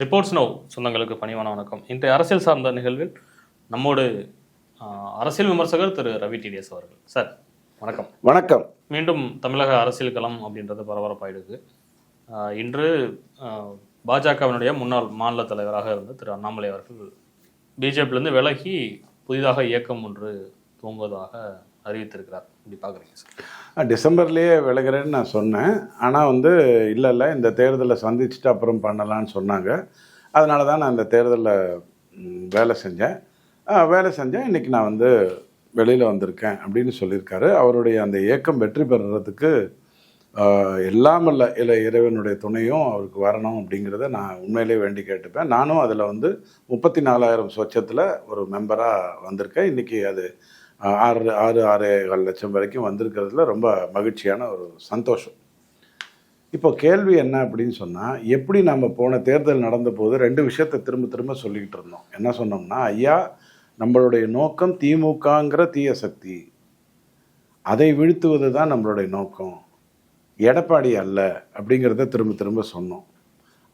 Reports no சொந்தங்களுக்கு பணிவான வணக்கம். இன்றைய அரசியல் சார்ந்த நிகழ்வில் நம்மோடு அரசியல் விமர்சகர் திரு ரவி டிடிஎஸ் அவர்கள். சார் வணக்கம். வணக்கம். மீண்டும் தமிழக அரசியல் களம் அப்படின்றது பரபரப்பாயிடுது. இன்று பாஜகவினுடைய முன்னாள் மாநில தலைவராக இருந்த திரு அண்ணாமலை அவர்கள் பிஜேபியிலிருந்து விலகி புதிதாக இயக்கம் ஒன்று துவங்குவதாக அறிவித்திருக்கிறார். இப்படி பார்க்குறீங்க சார்? டிசம்பர்லேயே விலகிறேன்னு நான் சொன்னேன். ஆனால் இல்லை இந்த தேர்தலை சந்திச்சுட்டு அப்புறம் பண்ணலான்னு சொன்னாங்க. அதனால தான் நான் இந்த தேர்தலில் வேலை செஞ்சேன். இன்றைக்கி நான் வெளியில் வந்திருக்கேன் அப்படின்னு சொல்லியிருக்காரு. அவருடைய அந்த இயக்கம் வெற்றி பெறுறதுக்கு எல்லாமல்ல இறைவனுடைய துணையும் அவருக்கு வரணும் அப்படிங்கிறத நான் உண்மையிலே வேண்டி கேட்டுப்பேன். நானும் அதில் 34,000 சொச்சத்தில் ஒரு மெம்பராக வந்திருக்கேன். இன்றைக்கி அது 6.5 லட்சம் வரைக்கும் வந்திருக்கிறதுல ரொம்ப மகிழ்ச்சியான ஒரு சந்தோஷம். இப்போ கேள்வி என்ன அப்படின்னு சொன்னால், எப்படி நம்ம போன தேர்தல் நடந்த போது 2 விஷயத்தை திரும்ப சொல்லிக்கிட்டு இருந்தோம். என்ன சொன்னோம்னா, ஐயா நம்மளுடைய நோக்கம் திமுகங்கிற தீய சக்தி, அதை வீழ்த்துவது தான் நம்மளுடைய நோக்கம், எடப்பாடி அல்ல அப்படிங்கிறத திரும்ப சொன்னோம்.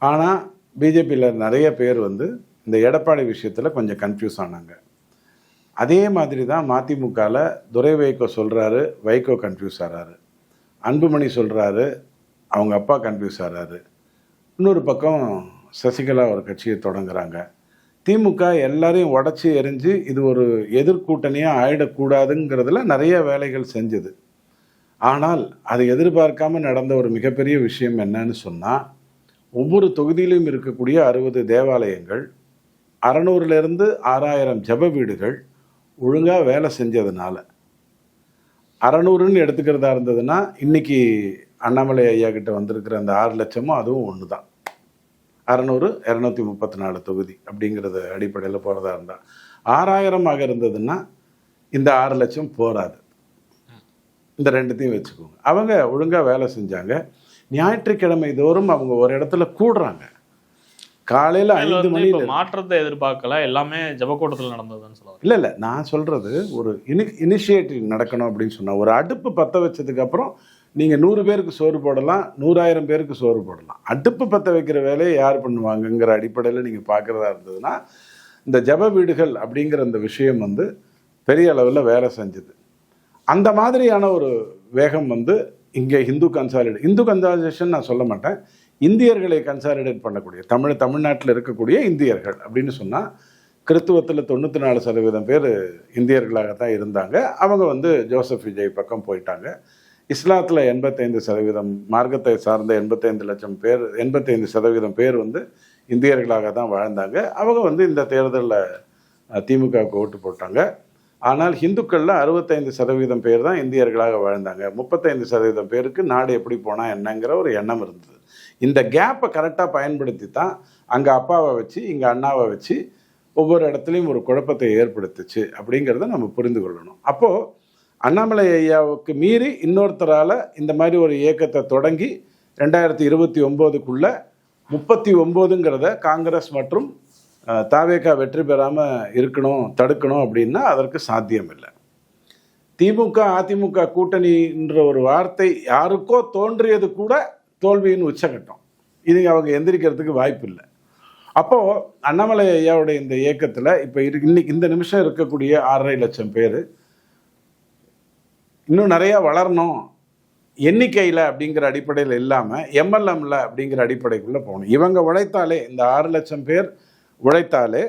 ஆனால் பிஜேபியில் நிறைய பேர் இந்த எடப்பாடி விஷயத்தில் கொஞ்சம் கன்ஃபியூஸ் ஆனாங்க. அதே மாதிரி தான் மதிமுகவில் துரை வைகோ சொல்கிறாரு, வைகோ கன்ஃபியூஸ் ஆகிறாரு. அன்புமணி சொல்கிறாரு, அவங்க அப்பா கன்ஃபியூஸ் ஆகிறாரு. இன்னொரு பக்கம் சசிகலா ஒரு கட்சியை தொடங்குறாங்க. திமுக எல்லாரையும் உடச்சி எரிஞ்சு இது ஒரு எதிர்கூட்டணியாக ஆயிடக்கூடாதுங்கிறதுல நிறைய வேலைகள் செஞ்சது. ஆனால் அதை எதிர்பார்க்காம நடந்த ஒரு மிகப்பெரிய விஷயம் என்னன்னு சொன்னால், ஒவ்வொரு தொகுதியிலும் இருக்கக்கூடிய 60 தேவாலயங்கள், 600லேருந்து 6,000 ஜப வீடுகள் ஒழுங்காக வேலை செஞ்சதுனால, 600ன்னு எடுத்துக்கிறதா இருந்ததுன்னா இன்றைக்கி அண்ணாமலை ஐயா கிட்ட வந்திருக்கிற அந்த 6 லட்சமும் அதுவும் ஒன்று தான். 600 234 தொகுதி அப்படிங்கிறது அடிப்படையில் போகிறதா இருந்தால், 6,000 இருந்ததுன்னா இந்த 6 லட்சம் போராது. இந்த 2த்தையும் வச்சுக்கோங்க. அவங்க ஒழுங்காக வேலை செஞ்சாங்க. ஞாயிற்றுக்கிழமை தோறும் அவங்க ஒரு இடத்துல கூடுறாங்க. காலையில் 5 மணி. மாற்றத்தை எதிர்பார்க்கல, எல்லாமே ஜபக்கூட்டத்தில் நடந்ததுன்னு சொல்லுவாங்க. இல்லை நான் சொல்கிறது ஒரு இனிஷியேட்டிவ் நடக்கணும் அப்படின்னு சொன்னால், ஒரு அடுப்பு பற்ற வச்சதுக்கப்புறம் நீங்கள் 100 பேருக்கு சோறு போடலாம், 100,000 பேருக்கு சோறு போடலாம். அடுப்பு பற்ற வைக்கிற வேலையை யார் பண்ணுவாங்கங்கிற அடிப்படையில் நீங்கள் பார்க்குறதா இருந்ததுன்னா, இந்த ஜப வீடுகள் அப்படிங்கிற அந்த விஷயம் பெரிய அளவில் வேலை செஞ்சது. அந்த மாதிரியான ஒரு வேகம் இங்கே இந்து கன்சாலிடேஷன் நான் சொல்ல மாட்டேன், இந்தியர்களை கன்சாலிடேட் பண்ணக்கூடிய தமிழ்நாட்டில் இருக்கக்கூடிய இந்தியர்கள் அப்படின்னு சொன்னால், கிறித்துவத்தில் 94% பேர் இந்தியர்களாகத்தான் இருந்தாங்க. அவங்க ஜோசப் விஜய் பக்கம் போயிட்டாங்க. இஸ்லாத்தில் 85%, மார்க்கத்தை சார்ந்த 85% பேர் இந்தியர்களாக தான் வாழ்ந்தாங்க. அவங்க இந்த தேர்தலில் திமுகவுக்கு ஓட்டு போட்டாங்க. ஆனால் ஹிந்துக்களில் 65% பேர் தான் இந்தியர்களாக வாழ்ந்தாங்க. 35% பேருக்கு நாடு எப்படி போனால் என்னங்கிற ஒரு எண்ணம் இருந்தது. இந்த கேப்பை கரெக்டாக பயன்படுத்தி தான் அங்கே அப்பாவை வச்சு இங்கே அண்ணாவை வச்சு ஒவ்வொரு இடத்துலையும் ஒரு குழப்பத்தை ஏற்படுத்துச்சு அப்படிங்கிறத நம்ம புரிந்து கொள்ளணும். அப்போது அண்ணாமலை ஐயாவுக்கு மீறி இன்னொருத்தரால் இந்த மாதிரி ஒரு இயக்கத்தை தொடங்கி 2029க்குள்ளே 39ங்கிறத காங்கிரஸ் மற்றும் தாவேகா வெற்றி பெறாமல் தடுக்கணும் அப்படின்னா அதற்கு சாத்தியம் இல்லை. திமுக அதிமுக கூட்டணின்ற ஒரு வார்த்தை யாருக்கோ தோன்றியது கூட தோல்வியின் உச்சகட்டம். இது அவங்க எந்திரிக்கிறதுக்கு வாய்ப்பு இல்லை. அப்போது அண்ணாமலை ஐயாவுடைய இந்த இயக்கத்தில் இப்போ இன்னைக்கு இந்த நிமிஷம் இருக்கக்கூடிய 6.5 லட்சம் பேர் இன்னும் நிறையா வளரணும், எண்ணிக்கையில் அப்படிங்கிற அடிப்படையில் இல்லாமல் எம்எல்எம்ல அப்படிங்கிற அடிப்படைக்குள்ளே போகணும். இவங்க உழைத்தாலே, இந்த 6 லட்சம் பேர் உழைத்தாலே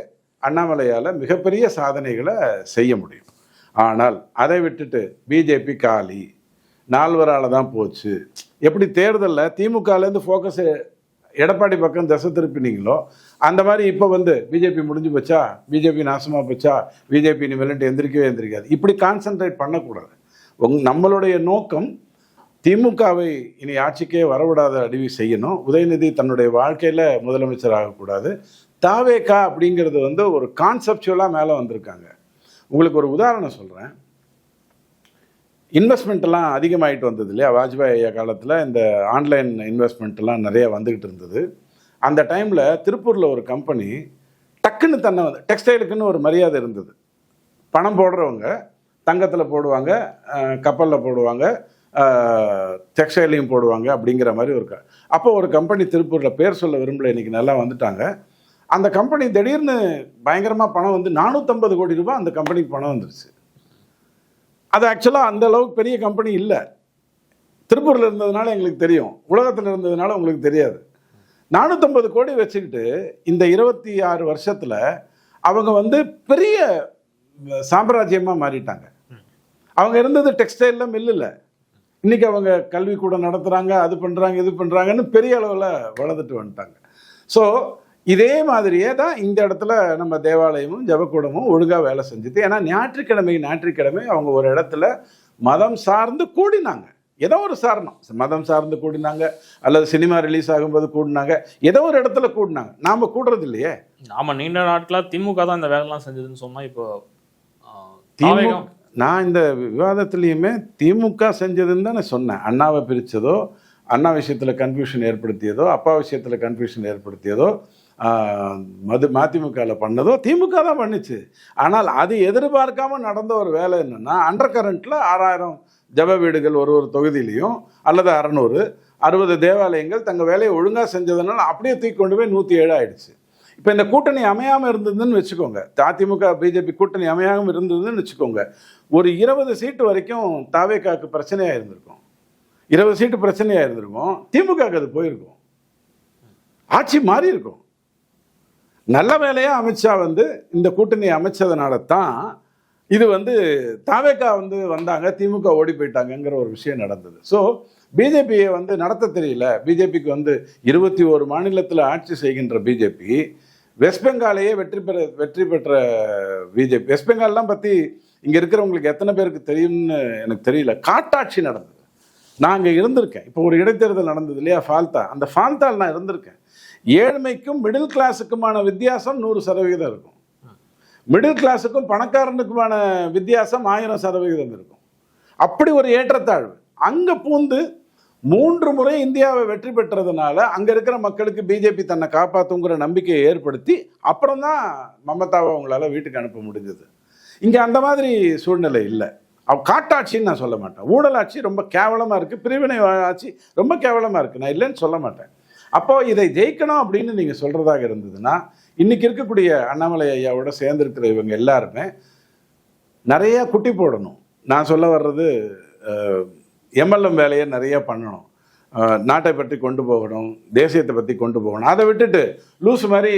அண்ணாமலையால் மிகப்பெரிய சாதனைகளை செய்ய முடியும். ஆனால் அதை விட்டுட்டு பிஜேபி காலி, 4 தான் போச்சு, எப்படி தேர்தலில் திமுகலேருந்து ஃபோக்கஸ் எடப்பாடி பக்கம் திசை திருப்பினீங்களோ அந்த மாதிரி இப்போ பிஜேபி முடிஞ்சு போச்சா, பிஜேபி நாசமாக போச்சா, பிஜேபி இனிமேல்ட்டு எந்திரிக்காது, இப்படி கான்சென்ட்ரேட் பண்ணக்கூடாது. நம்மளுடைய நோக்கம் திமுகவை இனி ஆட்சிக்கே வரவிடாத அடிவி செய்யணும். உதயநிதி தன்னுடைய வாழ்க்கையில் முதலமைச்சர் ஆகக்கூடாது. தாவேகா அப்படிங்கிறது ஒரு கான்செப்சுவலாக மேலே வந்திருக்காங்க. உங்களுக்கு ஒரு உதாரணம் சொல்கிறேன். இன்வெஸ்ட்மெண்ட்டெல்லாம் அதிகமாகிட்டு வந்தது இல்லையா, வாஜ்பாய் ஐயா காலத்தில் இந்த ஆன்லைன் இன்வெஸ்ட்மெண்ட்டெல்லாம் நிறைய வந்துக்கிட்டு இருந்தது. அந்த டைமில் திருப்பூரில் ஒரு கம்பெனி டக்குன்னு தன்னை டெக்ஸ்டைலுக்குன்னு ஒரு மரியாதை இருந்தது. பணம் போடுறவங்க தங்கத்தில் போடுவாங்க, கப்பலில் போடுவாங்க, டெக்ஸ்டைலையும் போடுவாங்க அப்படிங்கிற மாதிரி ஒரு அப்போ ஒரு கம்பெனி திருப்பூரில் பேர் சொல்ல விரும்பல, இன்னைக்கு நல்லா வந்துட்டாங்க. அந்த கம்பெனி திடீர்னு பயங்கரமாக பணம் வந்து 450 கோடி ரூபாய் அந்த கம்பெனிக்கு பணம் வந்துருச்சு. அது ஆக்சுவலாக அந்த அளவுக்கு பெரிய கம்பெனி இல்லை. திருப்பூரில் இருந்ததுனால எங்களுக்கு தெரியும், உலகத்தில் இருந்ததுனால உங்களுக்கு தெரியாது. 450 கோடி வச்சுக்கிட்டு இந்த 26 வருஷத்தில் அவங்க வந்து பெரிய சாம்ராஜ்யமாக மாறிட்டாங்க. அவங்க இருந்தது டெக்ஸ்டைலில் மில்லில், இன்னைக்கு அவங்க கல்விக்கூடம் நடத்துகிறாங்க, அது பண்ணுறாங்க இது பண்ணுறாங்கன்னு பெரிய அளவில் வளர்ந்துட்டு வந்துட்டாங்க. ஸோ இதே மாதிரியே தான் இந்த இடத்துல நம்ம தேவாலயமும் ஜபக்கூடமும் ஒழுங்காக வேலை செஞ்சுது. ஏன்னா ஞாயிற்றுக்கிழமை அவங்க ஒரு இடத்துல மதம் சார்ந்து கூடினாங்க. ஏதோ ஒரு சாரணம், மதம் சார்ந்து கூடினாங்க, அல்லது சினிமா ரிலீஸ் ஆகும்போது கூடினாங்க, ஏதோ ஒரு இடத்துல கூடினாங்க. நாம் கூடுறது இல்லையே. நாம நீண்ட நாட்களாக திமுக தான் இந்த வேலைலாம் செஞ்சதுன்னு சொன்னால் இப்போ திமுக, நான் இந்த விவாதத்துலேயுமே திமுக செஞ்சதுன்னு தான் நான் சொன்னேன். அண்ணாவை பிரித்ததோ, அண்ணா விஷயத்தில் கன்ஃபியூஷன் ஏற்படுத்தியதோ, அப்பா விஷயத்தில் கன்ஃபியூஷன் ஏற்படுத்தியதோ, மதிமுகவில் பண்ணதோ திமுக தான் பண்ணிச்சு. ஆனால் அது எதிர்பார்க்காம நடந்த ஒரு வேலை என்னென்னா, அண்டர் கரண்ட்டில் 6000 ஜப வீடுகள் ஒரு தொகுதியிலையும், அல்லது 660 தேவாலயங்கள் தங்கள் வேலையை ஒழுங்காக செஞ்சதுனால அப்படியே தூக்கி கொண்டு போய் 107 ஆயிடுச்சு. இப்போ இந்த கூட்டணி அமையாமல் இருந்ததுன்னு வச்சுக்கோங்க, அதிமுக பிஜேபி கூட்டணி அமையாமல் இருந்ததுன்னு வச்சுக்கோங்க, ஒரு 20 சீட்டு வரைக்கும் தாவேக்காவுக்கு பிரச்சனையாக இருந்திருக்கும். 20 சீட்டு பிரச்சனையாக இருந்திருக்கும், திமுகவுக்கு அது போயிருக்கும், ஆட்சி மாறி இருக்கும். நல்ல வேலையாக அமித்ஷா வந்து இந்த கூட்டணி அமைச்சதுனால தான் இது வந்து தாவேக்கா வந்து வந்தாங்க, திமுக ஓடி போயிட்டாங்கங்கிற ஒரு விஷயம் நடந்தது. ஸோ பிஜேபியை வந்து நடத்த தெரியல. பிஜேபிக்கு வந்து 21 மாநிலத்தில் ஆட்சி செய்கின்ற பிஜேபி, வெஸ்ட் பெங்காலையே வெற்றி பெற்ற பிஜேபி. வெஸ்ட் பெங்கால்லாம் பற்றி இங்கே இருக்கிறவங்களுக்கு எத்தனை பேருக்கு தெரியும்னு எனக்கு தெரியல. காட்டாட்சி நடந்தது. நான் அங்கே இருந்திருக்கேன். இப்போ ஒரு இடைத்தேர்தல் நடந்தது இல்லையா, ஃபால்தா, அந்த ஃபால்தால் நான் இருந்திருக்கேன். ஏழ்மைக்கும் மிடில் கிளாஸுக்குமான வித்தியாசம் 100% இருக்கும். மிடில் கிளாஸுக்கும் பணக்காரனுக்குமான வித்தியாசம் 1000% இருக்கும். அப்படி ஒரு ஏற்றத்தாழ்வு அங்கே பூந்து 3 முறை இந்தியாவை வெற்றி பெற்றதுனால அங்கே இருக்கிற மக்களுக்கு பிஜேபி தன்னை காப்பாற்றுங்கிற நம்பிக்கையை ஏற்படுத்தி அப்புறம் தான் மமதாவை அவங்களால வீட்டுக்கு அனுப்ப முடிஞ்சது. இங்கே அந்த மாதிரி சூழ்நிலை இல்லை. காட்டாட்சின்னு நான் சொல்ல மாட்டேன். ஊழலாட்சி ரொம்ப கேவலமாக இருக்குது, பிரிவினை ஆட்சி ரொம்ப கேவலமாக இருக்குது, நான் இல்லைன்னு சொல்ல மாட்டேன். அப்போது இதை ஜெயிக்கணும் அப்படின்னு நீங்கள் சொல்கிறதாக இருந்ததுன்னா, இன்றைக்கி இருக்கக்கூடிய அண்ணாமலை ஐயாவோட சேர்ந்துருக்கிற இவங்க எல்லாருமே நிறையா குட்டி போடணும். நான் சொல்ல வர்றது எம்எல்எம் வேலையை நிறைய பண்ணணும், நாட்டை பற்றி கொண்டு போகணும், தேசியத்தை பற்றி கொண்டு போகணும். அதை விட்டுட்டு லூஸ் மாதிரி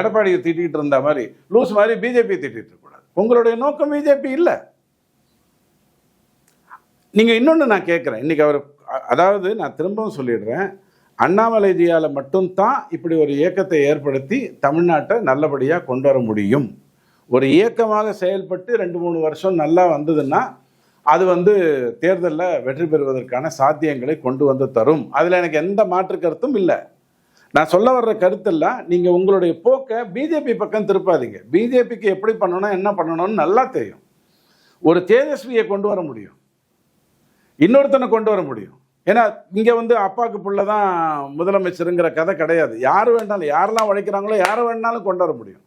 எடப்பாடியை திட்டிகிட்டு இருந்த மாதிரி லூஸ் மாதிரி பிஜேபி திட்டிகிட்டு இருக்கக்கூடாது. உங்களுடைய நோக்கம் பிஜேபி இல்லை. நீங்கள் இன்னொன்று நான் கேட்குறேன், இன்றைக்கி அவர், அதாவது நான் திரும்பவும் சொல்லிடுறேன், அண்ணாமலைஜியால் மட்டும்தான் இப்படி ஒரு இயக்கத்தை ஏற்படுத்தி தமிழ்நாட்டை நல்லபடியாக கொண்டு வர முடியும். ஒரு இயக்கமாக செயல்பட்டு 2-3 வருஷம் நல்லா வந்ததுன்னா அது வந்து தேர்தலில் வெற்றி பெறுவதற்கான சாத்தியங்களை கொண்டு வந்து தரும். அதில் எனக்கு எந்த மாற்று கருத்தும் இல்லை. நான் சொல்ல வர்ற கருத்தெல்லாம் நீங்கள் உங்களுடைய போக்கை பிஜேபி பக்கம் திருப்பாதீங்க. பிஜேபிக்கு எப்படி பண்ணணும், என்ன பண்ணணும்னு நல்லா தெரியும். ஒரு தேஜஸ்வியை கொண்டு வர முடியும், இன்னொருத்தனை கொண்டு வர முடியும். ஏன்னா இங்கே வந்து அப்பாவுக்கு பிள்ளை தான் முதலமைச்சருங்கிற கதை கிடையாது. யார் வேணாலும், யாரெல்லாம் உழைக்கிறாங்களோ யாரை வேணாலும் கொண்டு வர முடியும்.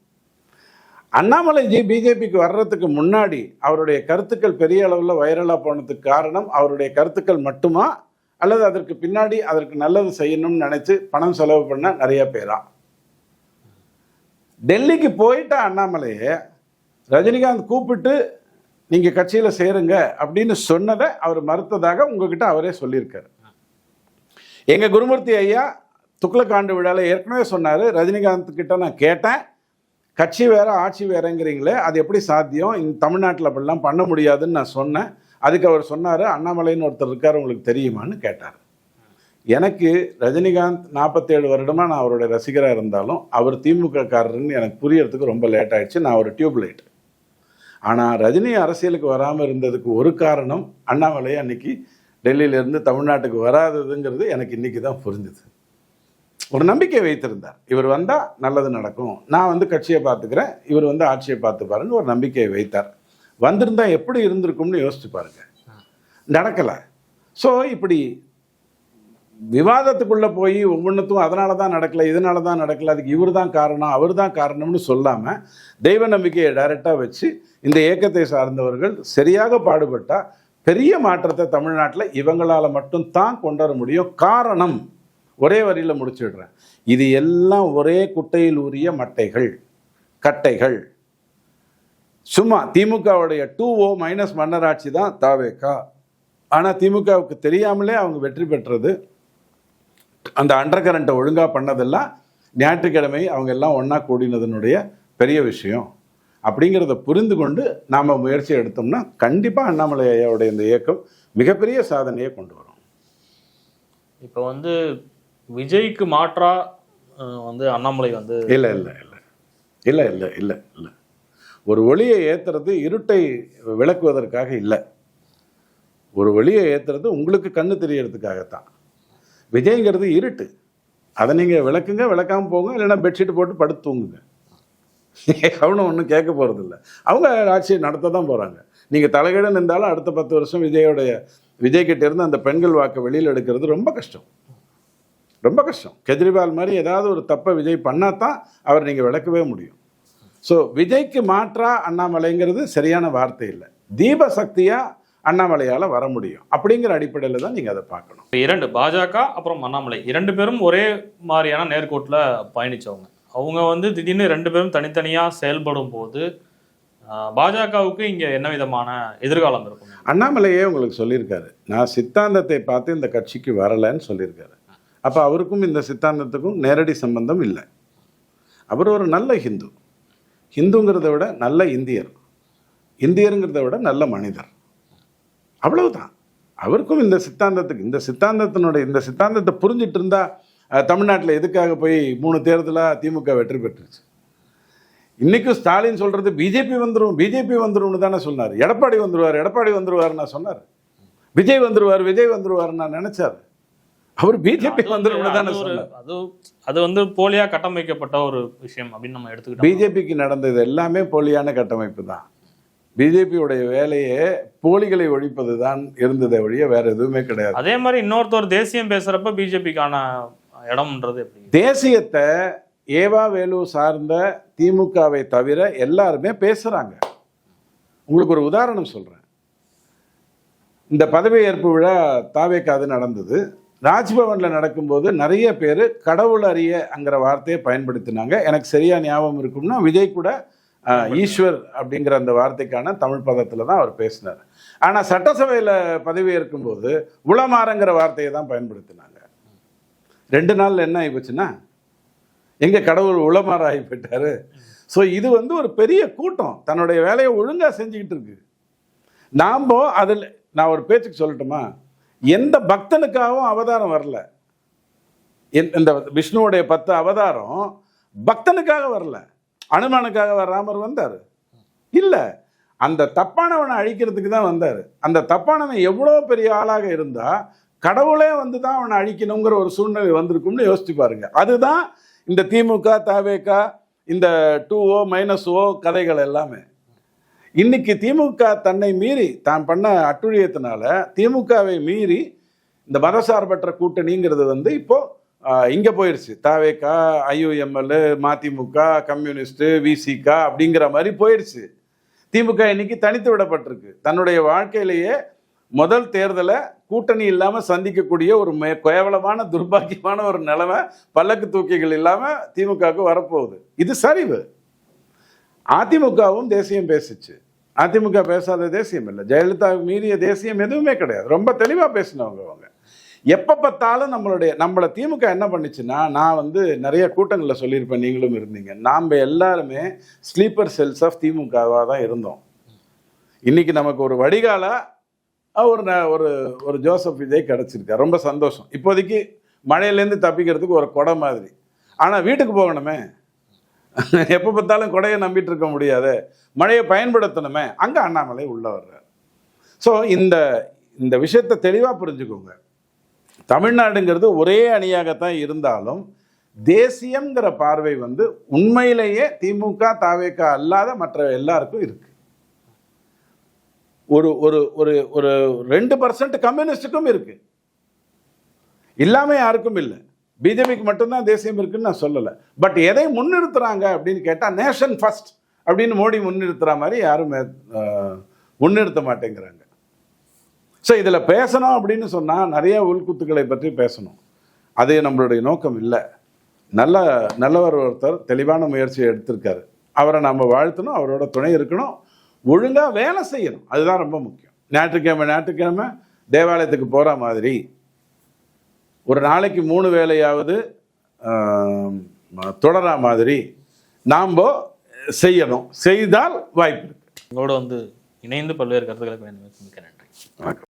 அண்ணாமலைஜி பிஜேபிக்கு வர்றதுக்கு முன்னாடி அவருடைய கருத்துக்கள் பெரிய அளவில் வைரலாக போனதுக்கு காரணம் அவருடைய கருத்துக்கள் மட்டுமா, அல்லது அதற்கு பின்னாடி அதற்கு நல்லது செய்யணும்னு நினச்சி பணம் செலவு பண்ண நிறைய பேரா? டெல்லிக்கு போயிட்ட அண்ணாமலையை ரஜினிகாந்த் கூப்பிட்டு நீங்கள் கட்சியில் சேருங்க அப்படின்னு சொன்னதை அவர் மறுத்ததாக உங்ககிட்ட அவரே சொல்லியிருக்காரு. எங்கள் குருமூர்த்தி ஐயா துக்ளக் ஆண்டு விழாவில் ஏற்கனவே சொன்னார், ரஜினிகாந்த் கிட்ட நான் கேட்டேன், கட்சி வேற ஆட்சி வேறங்கிறீங்களே, அது எப்படி சாத்தியம், இந்த தமிழ்நாட்டில் அப்படிலாம் பண்ண முடியாதுன்னு நான் சொன்னேன். அதுக்கு அவர் சொன்னார், அண்ணாமலைன்னு ஒருத்தர் இருக்கார் உங்களுக்கு தெரியுமான்னு கேட்டார். எனக்கு ரஜினிகாந்த் 47 வருடமாக நான் அவருடைய ரசிகராக இருந்தாலும் அவர் திமுக காரர்னு எனக்கு புரியறதுக்கு ரொம்ப லேட் ஆகிடுச்சு. நான் ஒரு டியூப்லைட். ஆனால் ரஜினி அரசியலுக்கு வராமல் இருந்ததுக்கு ஒரு காரணம் அண்ணாமலை அன்னைக்கு டெல்லியிலேருந்து தமிழ்நாட்டுக்கு வராததுங்கிறது எனக்கு இன்றைக்கி தான் புரிஞ்சுது. ஒரு நம்பிக்கை வைத்திருந்தார், இவர் வந்தால் நல்லது நடக்கும், நான் வந்து கட்சியை பார்த்துக்கிறேன், இவர் வந்து ஆட்சியை பார்த்துப்பாருன்னு ஒரு நம்பிக்கையை வைத்தார். வந்திருந்தால் எப்படி இருந்திருக்கும்னு யோசிச்சு பாருங்க. நடக்கலை. ஸோ இப்படி விவாதத்துக்குள்ளே போய் ஒவ்வொன்றுத்தும் அதனால தான் நடக்கலை, இதனால தான் நடக்கலை, அதுக்கு இவர் தான் காரணம், அவர் தான் காரணம்னு சொல்லாமல் தெய்வ நம்பிக்கையை டைரெக்டாக வச்சு இந்த இயக்கத்தை சார்ந்தவர்கள் சரியாக பாடுபட்டால் பெரிய மாற்றத்தை தமிழ்நாட்டில் இவங்களால மட்டும்தான் கொண்டு வர முடியும். காரணம், ஒரே வரியில் முடிச்சுடுறேன், இது எல்லாம் ஒரே குட்டையில் ஊறிய மட்டைகள், கட்டைகள். சும்மா திமுகவுடைய 2O மைனஸ் மன்னராட்சி தான் தாவேகா. ஆனால் திமுகவுக்கு தெரியாமலே அவங்க வெற்றி பெற்றது. அந்த அண்டர் கரண்ட்டை ஒழுங்காக பண்ணதெல்லாம் ஞாயிற்றுக்கிழமை அவங்க எல்லாம் ஒன்றா கூடினதனுடைய பெரிய விஷயம். அப்படிங்கிறத புரிந்து கொண்டு நாம் முயற்சி எடுத்தோம்னா கண்டிப்பாக அண்ணாமலை ஐயாவுடைய இந்த இயக்கம் மிகப்பெரிய சாதனையை கொண்டு வரும். இப்போ வந்து விஜய்க்கு மாற்றா வந்து அண்ணாமலை வந்து இல்லை இல்லை இல்லை இல்லை இல்லை இல்லை இல்லை ஒரு ஒளியை ஏற்றுறது இருட்டை விளக்குவதற்காக இல்லை. ஒரு ஒளியை ஏற்றுறது உங்களுக்கு கண்ணு தெரியறதுக்காகத்தான். விஜய்ங்கிறது இருட்டு, அதை நீங்கள் விளக்குங்க, விளக்காமல் போங்க, இல்லைன்னா பெட்ஷீட் போட்டு படுத்து தூங்குங்க. அவனும் ஒன்றும் கேட்க போகிறதில்ல. அவங்க ஆட்சியை நடத்த தான் போகிறாங்க. நீங்கள் தலைகீழ நின்றாலும் அடுத்த 10 வருஷம் விஜய்கிட்ட இருந்து அந்த பெண்கள் வாக்கை வெளியில் எடுக்கிறது ரொம்ப கஷ்டம், ரொம்ப கஷ்டம். கெஜ்ரிவால் மாதிரி ஏதாவது ஒரு தப்பை விஜய் பண்ணால் தான் அவர் நீங்கள் விளக்கவே முடியும். ஸோ விஜய்க்கு மாற்றா அண்ணாமலைங்கிறது சரியான வார்த்தை இல்லை. தீப சக்தியாக அண்ணாமலையால் வர முடியும். அப்படிங்கிற அடிப்படையில் தான் நீங்கள் அதை பார்க்கணும். இரண்டு பாஜக அப்புறம் அண்ணாமலை 2 பேரும் ஒரே மாதிரியான நேர்கோட்டில் பயணித்தவங்க. அவங்க வந்து திடீர்னு 2 பேரும் தனித்தனியாக செயல்படும் போது பாஜகவுக்கு இங்கே என்ன விதமான எதிர்காலம் இருக்கும்? அண்ணாமலையே உங்களுக்கு சொல்லியிருக்காரு, நான் சித்தாந்தத்தை பார்த்து இந்த கட்சிக்கு வரலைன்னு சொல்லியிருக்காரு. அப்போ அவருக்கும் இந்த சித்தாந்தத்துக்கும் நேரடி சம்பந்தம் இல்லை. அவர் ஒரு நல்ல ஹிந்து, ஹிந்துங்கிறத விட நல்ல இந்தியர், இந்தியருங்கிறத விட நல்ல மனிதர், அவ்வளவுதான். அவருக்கும் இந்த சித்தாந்தத்தை புரிஞ்சிட்டு இருந்தா தமிழ்நாட்டில் எதுக்காக போய் 3 தேர்தலாக திமுக வெற்றி பெற்றுச்சு? இன்னைக்கும் ஸ்டாலின் சொல்றது பிஜேபி வந்துரும்னு தானே சொன்னார். எடப்பாடி வந்துருவார் நான் சொன்னார். விஜய் வந்துருவார் நான் நினைச்சாரு. அவர் பிஜேபி வந்துரும்னு தானே சொன்னார். அது வந்து போலியா கட்டமைக்கப்பட்ட ஒரு விஷயம் அப்படின்னு நம்ம எடுத்துக்கிட்டோம். பிஜேபிக்கு நடந்தது எல்லாமே போலியான கட்டமைப்பு தான். பிஜேபியுடைய வேலையே போலிகளை ஒழிப்பது தான் இருந்ததை ஒழிய வேற எதுவுமே கிடையாது. அதே மாதிரி இன்னொருத்தர் தேசியம் பேசுறப்ப பிஜேபிக்கான இடம்ன்றது எப்படி? தேசியத்தை ஏவா வேலு சார்ந்த திமுகவை தவிர எல்லாருமே பேசுறாங்க. உங்களுக்கு ஒரு உதாரணம் சொல்றேன். இந்த பதவியேற்பு விழா தாவேக்காது நடந்தது. ராஜ்பவன்ல நடக்கும்போது நிறைய பேர் கடவுள் அறியங்கிற வார்த்தையை பயன்படுத்தினாங்க. எனக்கு சரியா ஞாபகம் இருக்கும்னா விஜய் கூட ஈஸ்வர் அப்படிங்கிற அந்த வார்த்தைக்கான தமிழ் பதத்தில் தான் அவர் பேசினார். ஆனால் சட்டசபையில் பதவியேற்கும் போது உளமாறங்கிற வார்த்தையை தான் பயன்படுத்தினாங்க. 2 நாளில் என்ன ஆகிப்போச்சுன்னா எங்கே கடவுள் உளமாற ஆகி போயிட்டாரு. ஸோ இது வந்து ஒரு பெரிய கூட்டம் தன்னுடைய வேலையை ஒழுங்காக செஞ்சுக்கிட்டு இருக்கு. நாம் அதில் நான் ஒரு பேச்சுக்கு சொல்லட்டுமா, எந்த பக்தனுக்காகவும் அவதாரம் வரல. இந்த விஷ்ணுவோடைய 10 அவதாரம் பக்தனுக்காக வரல, அனுமானுக்காக ராமர் வந்தார் இல்லை, அந்த தப்பானவனை அழிக்கிறதுக்கு தான் வந்தார். அந்த தப்பானவன் எவ்வளோ பெரிய ஆளாக இருந்தா கடவுளே வந்து தான் அவனை அழிக்கணுங்கிற ஒரு சூழ்நிலை வந்திருக்கும்னு யோசிச்சு பாருங்க. அதுதான் இந்த திமுக தாவேகா இந்த 2O -O கதைகள் எல்லாமே. இன்னைக்கு திமுக தன்னை மீறி தான் பண்ண அட்டுழியத்தினால திமுகவை மீறி இந்த மதசார்பற்ற கூட்டணிங்கிறது வந்து இப்போ இங்கே போயிடுச்சு. தாவேகா, IUML, மதிமுக, கம்யூனிஸ்ட், VCK அப்படிங்கிற மாதிரி போயிடுச்சு. திமுக இன்னைக்கு தனித்து விடப்பட்டிருக்கு. தன்னுடைய வாழ்க்கையிலேயே முதல் தேர்தலை கூட்டணி இல்லாமல் சந்திக்கக்கூடிய ஒரு கேவலமான துர்பாக்கியமான ஒரு நிலைமை, பல்லக்கு தூக்கிகள் இல்லாமல் திமுகவுக்கு வரப்போகுது. இது சரிவு. அதிமுகவும் தேசியம் பேசிச்சு. அதிமுக பேசாத தேசியம் இல்லை. ஜெயலலிதா மீறிய தேசியம் எதுவுமே கிடையாது. ரொம்ப தெளிவாக பேசினவங்க அவங்க. எப்போ பார்த்தாலும் நம்மளை திமுக என்ன பண்ணிச்சுன்னா, நான் வந்து நிறைய கூட்டங்களில் சொல்லியிருப்பேன், நீங்களும் இருந்தீங்க, நாம் எல்லாருமே ஸ்லீப்பர் செல்ஸ் ஆஃப் திமுகவாக தான் இருந்தோம். இன்னைக்கு நமக்கு ஒரு வடிகால ஒரு ஜோசப் விஜய் கிடச்சிருக்கா, ரொம்ப சந்தோஷம். இப்போதைக்கு மழையிலேருந்து தப்பிக்கிறதுக்கு ஒரு கொடை மாதிரி. ஆனால் வீட்டுக்கு போகணுமே, எப்போ பார்த்தாலும் கொடையை நம்பிட்டு இருக்க முடியாது, மழையை பயன்படுத்தணுமே, அங்கே அண்ணாமலை உள்ள வர்றார். ஸோ இந்த விஷயத்தை தெளிவாக புரிஞ்சுக்கோங்க. தமிழ்நாடுங்கிறது ஒரே அணியாகத்தான் இருந்தாலும் தேசியம்ங்கிற பார்வை வந்து உண்மையிலேயே திமுக தாவேகா அல்லாத மற்ற எல்லாருக்கும் இருக்கு. ஒரு ஒரு ஒரு ஒரு 2% கம்யூனிஸ்டுக்கும் இருக்கு, இல்லாம யாருக்கும் இல்லை. பிஜேபிக்கு மட்டும்தான் தேசியம் இருக்குன்னு நான் சொல்லலை. பட் எதை முன்னிறுத்துறாங்க அப்படின்னு கேட்டால் நேஷன் ஃபர்ஸ்ட் அப்படின்னு மோடி முன்னிறுத்துற மாதிரி யாரும் முன்னிறுத்த மாட்டேங்கிறாங்க. ஸோ இதில் பேசணும் அப்படின்னு சொன்னால் நிறைய உள்குத்துக்களை பற்றி பேசணும். அது நம்மளுடைய நோக்கம் இல்லை. நல்லவர் ஒருத்தர் தெளிவான முயற்சியை எடுத்திருக்காரு. அவரை நம்ம வாழ்த்தணும், அவரோட துணை இருக்கணும், ஒழுங்காக வேலை செய்யணும். அதுதான் ரொம்ப முக்கியம். ஞாயிற்றுக்கிழமை தேவாலயத்துக்கு போகிற மாதிரி ஒரு நாளைக்கு 3 வேளையாவது தொடர மாதிரி நாம் செய்யணும். செய்தால் வாய்ப்பு இருக்கு. உங்களோட இணைந்து பல்வேறு கருத்துக்களுக்கு நன்றி. வணக்கம்.